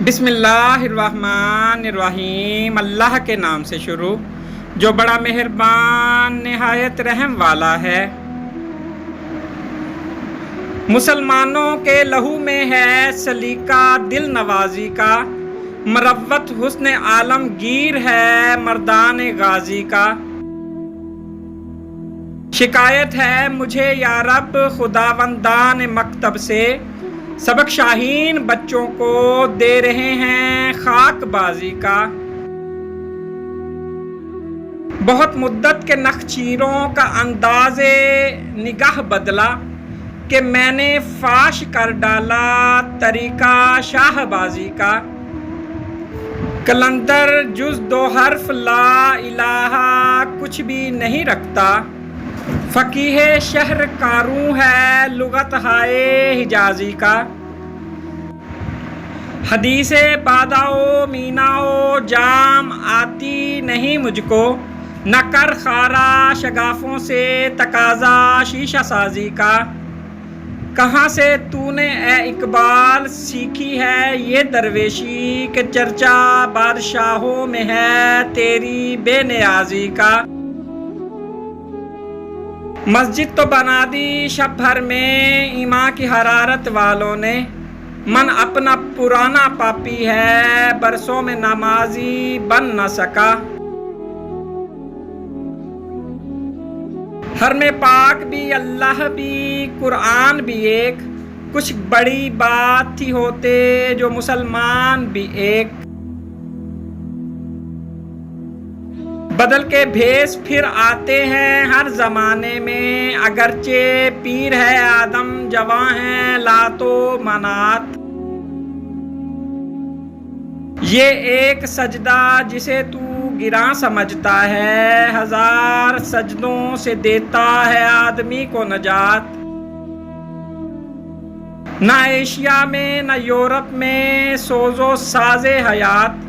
بسم اللہ الرحمن الرحیم، اللہ کے نام سے شروع جو بڑا مہربان نہایت رحم والا ہے۔ مسلمانوں کے لہو میں ہے سلیقہ دل نوازی کا، مروت حسن عالمگیر ہے مردان غازی کا۔ شکایت ہے مجھے یا رب خداوندان مکتب سے، سبق شاہین بچوں کو دے رہے ہیں خاک بازی کا۔ بہت مدت کے نخچیروں کا انداز نگاہ بدلا کہ میں نے فاش کر ڈالا طریقہ شاہ بازی کا۔ کلندر جز دو حرف لا الہ کچھ بھی نہیں رکھتا، فقیہ شہر کاروں ہے لغت ہائے حجازی کا۔ حدیث باداؤ میناؤ جام آتی نہیں مجھ کو، نہ کر خارا شگافوں سے تقاضا شیشہ سازی کا۔ کہاں سے تو نے اے اقبال سیکھی ہے یہ درویشی کہ چرچا بادشاہوں میں ہے تیری بے نیازی کا۔ مسجد تو بنا دی شب بھر میں ایمان کی حرارت والوں نے، من اپنا پرانا پاپی ہے برسوں میں نمازی بن نہ سکا۔ حرم پاک بھی اللہ بھی قرآن بھی ایک، کچھ بڑی بات تھی ہوتے جو مسلمان بھی ایک۔ بدل کے بھیس پھر آتے ہیں ہر زمانے میں، اگرچہ پیر ہے آدم جواں ہے لات و منات۔ یہ ایک سجدہ جسے تو گراں سمجھتا ہے، ہزار سجدوں سے دیتا ہے آدمی کو نجات۔ نہ ایشیا میں نہ یورپ میں سوز و ساز حیات،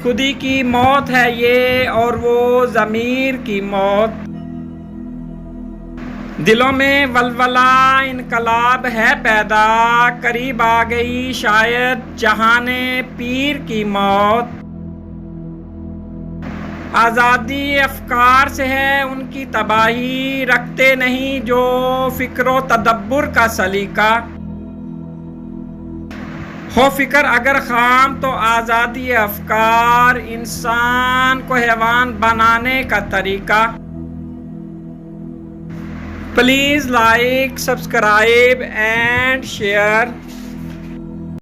خودی کی موت ہے یہ اور وہ ضمیر کی موت۔ دلوں میں ولولہ انقلاب ہے پیدا، قریب آ گئی شاید جہان پیر کی موت۔ آزادی افکار سے ہے ان کی تباہی، رکھتے نہیں جو فکر و تدبر کا سلیقہ۔ ہو فکر اگر خام تو آزادی افکار، انسان کو حیوان بنانے کا طریقہ۔ Please like, subscribe and share.